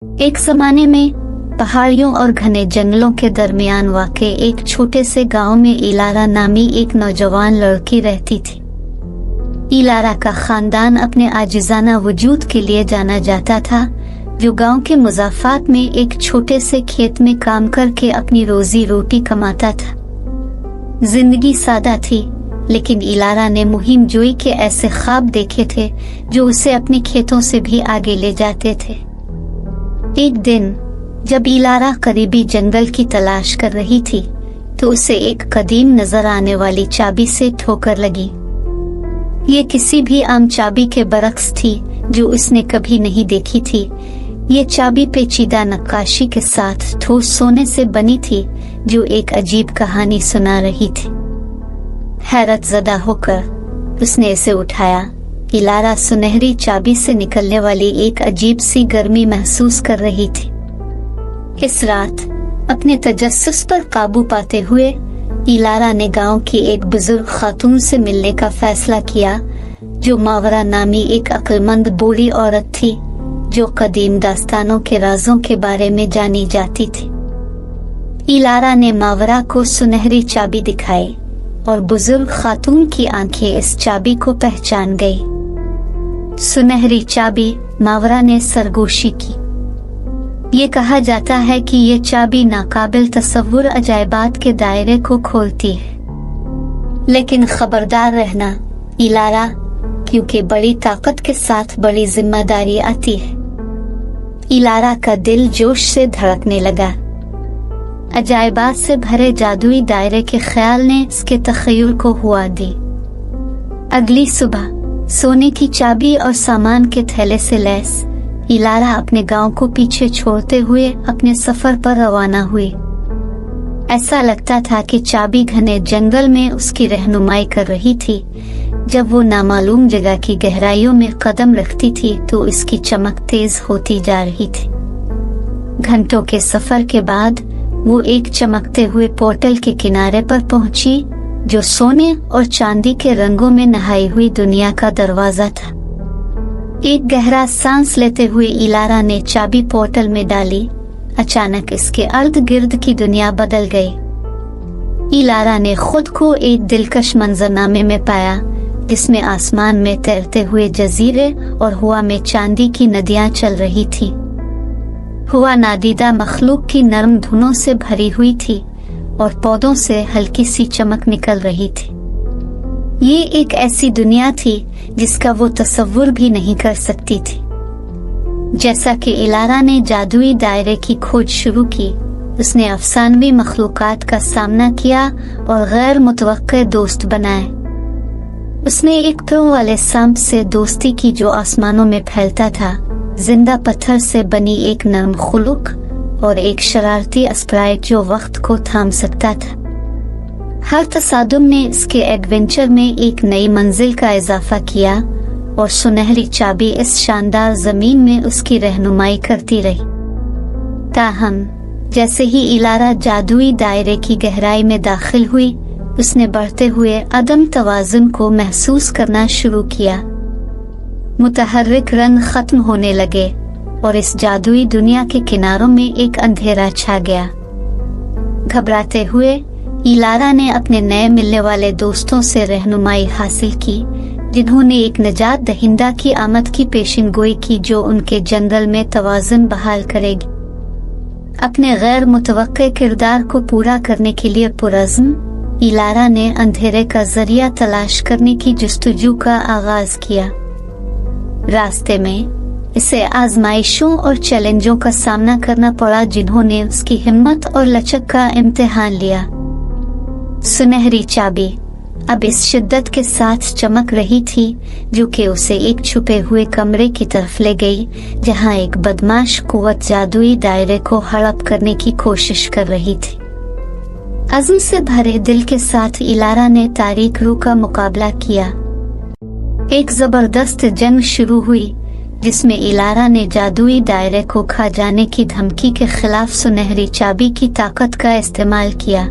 एक जमाने में पहाड़ियों और घने जंगलों के दरमियान वाक़े एक छोटे से गांव में इलारा नामी एक नौजवान लड़की रहती थी। इलारा का खानदान अपने आजिज़ाना वजूद के लिए जाना जाता था, जो गांव के मुज़ाफ़ात में एक छोटे से खेत में काम करके अपनी रोजी रोटी कमाता था। जिंदगी सादा थी, लेकिन इलारा ने मुहिम जोई के ऐसे ख्वाब देखे थे जो उसे अपने खेतों से भी आगे ले जाते थे। एक दिन जब इलारा करीबी जंगल की तलाश कर रही थी, तो उसे एक कदीम नजर आने वाली चाबी से ठोकर लगी। ये किसी भी आम चाबी के बरक्स थी जो उसने कभी नहीं देखी थी। ये चाबी पेचीदा नक्काशी के साथ ठोस सोने से बनी थी, जो एक अजीब कहानी सुना रही थी। हैरत ज़दा होकर उसने इसे उठाया। इलारा सुनहरी चाबी से निकलने वाली एक अजीब सी गर्मी महसूस कर रही थी। इस रात अपने तजस्सुस पर काबू पाते हुए इलारा ने गांव की एक बुजुर्ग खातून से मिलने का फैसला किया, जो मावरा नामी एक अक्लमंद बूढ़ी औरत थी, जो कदीम दास्तानों के राजों के बारे में जानी जाती थी। इलारा ने मावरा को सुनहरी चाबी दिखाई और बुजुर्ग खातून की आंखें इस चाबी को पहचान गई। सुनहरी चाबी, मावरा ने सरगोशी की। ये कहा जाता है कि ये चाबी नाकाबिल तसव्वुर अजायबात के दायरे को खोलती है। लेकिन खबरदार रहना इलारा, क्योंकि बड़ी ताकत के साथ बड़ी जिम्मेदारी आती है। इलारा का दिल जोश से धड़कने लगा। अजायबात से भरे जादुई दायरे के ख्याल ने इसके तखय्युल को हुआ दी। अगली सुबह सोने की चाबी और सामान के थैले से लैस इलारा अपने गांव को पीछे छोड़ते हुए अपने सफर पर रवाना हुई। ऐसा लगता था कि चाबी घने जंगल में उसकी रहनुमाई कर रही थी। जब वो नामालूम जगह की गहराइयों में कदम रखती थी, तो इसकी चमक तेज होती जा रही थी। घंटों के सफर के बाद वो एक चमकते हुए पोर्टल के किनारे पर पहुंची, जो सोने और चांदी के रंगों में नहाई हुई दुनिया का दरवाजा था। एक गहरा सांस लेते हुए इलारा ने चाबी पोर्टल में डाली। अचानक इसके अर्द गिर्द की दुनिया बदल गई। इलारा ने खुद को एक दिलकश मंजरनामे में पाया, जिसमें आसमान में तैरते हुए जजीरे और हवा में चांदी की नदियां चल रही थी। हवा नादीदा मखलूक की नरम धुनों से भरी हुई थी और पौधों से हल्की सी चमक निकल रही थी। ये एक ऐसी दुनिया थी जिसका वो तसव्वुर भी नहीं कर सकती थी। जैसा कि इलारा ने जादुई दायरे की खोज शुरू की, उसने अफसानवी मखलूकात का सामना किया और गैर मुतवक्के दोस्त बनाए। उसने एक तो वाले सांप से दोस्ती की जो आसमानों में फैलता था, जिंदा पत्थर से बनी एक नरम खुलुक और एक शरारती स्प्राइट जो वक्त को थाम सकता था। हर तसादुम ने इसके एडवेंचर में एक नई मंजिल का इजाफा किया और सुनहरी चाबी इस शानदार जमीन में उसकी रहनुमाई करती रही। ताहम जैसे ही इलारा जादुई दायरे की गहराई में दाखिल हुई, उसने बढ़ते हुए अदम तवाज़ुन को महसूस करना शुरू किया। मुतहर्रिक रंग खत्म होने लगे और इस जादुई दुनिया के किनारों में एक अंधेरा छा गया। घबराते हुए इलारा ने अपने नए मिलने वाले दोस्तों से रहनुमाई हासिल की, जिन्होंने एक निजात दहिंदा की आमद की पेशिनगोई की, जो उनके जंगल में तवाज़ुन बहाल करेगी। अपने गैर मुतवक्के किरदार को पूरा करने के लिए पुरज़्म इलारा ने अंधेरे का जरिया तलाश करने की जुस्तजू का आगाज किया। रास्ते में इसे आजमाइशों और चैलेंजों का सामना करना पड़ा, जिन्होंने उसकी हिम्मत और लचक का इम्तिहान लिया। सुनहरी चाबी अब इस शिद्दत के साथ चमक रही थी, जो कि उसे एक छुपे हुए कमरे की तरफ ले गई, जहां एक बदमाश कुव्वत जादुई दायरे को हड़प करने की कोशिश कर रही थी। अज़्म से भरे दिल के साथ इलारा ने तारीक रूह का मुकाबला किया। एक जबरदस्त जंग शुरू हुई, जिसमें इलारा ने जादुई दायरे को खा जाने की धमकी के खिलाफ सुनहरी चाबी की ताकत का इस्तेमाल किया।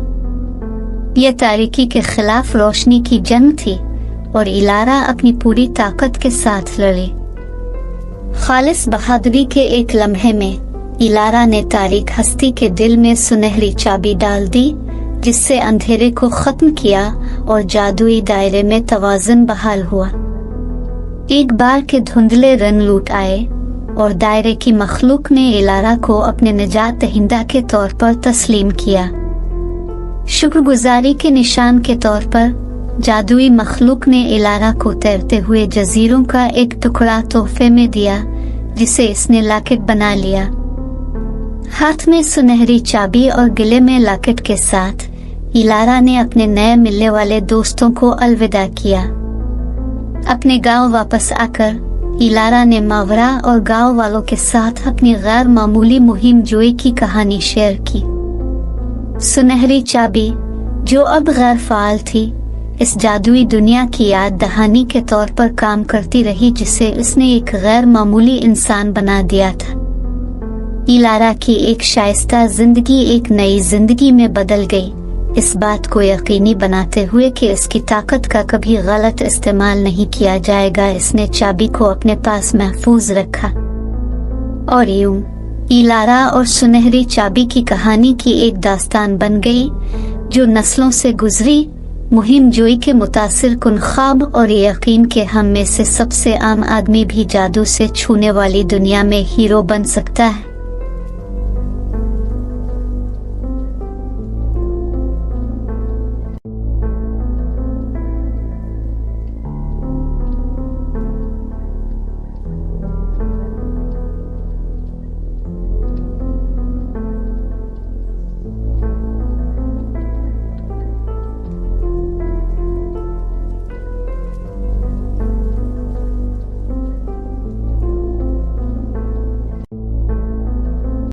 यह तारीकी के खिलाफ रोशनी की जंग थी और इलारा अपनी पूरी ताकत के साथ लड़ी। खालिस बहादुरी के एक लम्हे में इलारा ने तारीख हस्ती के दिल में सुनहरी चाबी डाल दी, जिससे अंधेरे को खत्म किया और जादुई दायरे में तवाज़ुन बहाल हुआ। एक बार के धुंधले रन लूट आए और दायरे की मखलूक ने इलारा को अपने निजात दहिंदा के तौर पर तस्लीम किया। शुक्रगुजारी के निशान के तौर पर जादुई मखलूक ने इलारा को तैरते हुए जजीरों का एक टुकड़ा तोहफे में दिया, जिसे इसने लॉकेट बना लिया। हाथ में सुनहरी चाबी और गले में लॉकेट के साथ इलारा ने अपने नए मिलने वाले दोस्तों को अलविदा किया। अपने गांव वापस आकर इलारा ने मावरा और गांव वालों के साथ अपनी गैर मामूली मुहिम जोई की कहानी शेयर की। सुनहरी चाबी, जो अब गैर फाल थी, इस जादुई दुनिया की याद दहानी के तौर पर काम करती रही, जिसे उसने एक गैर मामूली इंसान बना दिया था। इलारा की एक शाइस्ता जिंदगी एक नई जिंदगी में बदल गई, इस बात को यकीनी बनाते हुए कि इसकी ताकत का कभी गलत इस्तेमाल नहीं किया जाएगा। इसने चाबी को अपने पास महफूज रखा और यूं इलारा और सुनहरी चाबी की कहानी की एक दास्तान बन गई, जो नस्लों से गुजरी, मुहिम जोई के मुतासिर कुन ख्वाब और यकीन के हम में से सबसे आम आदमी भी जादू से छूने वाली दुनिया में हीरो बन सकता है।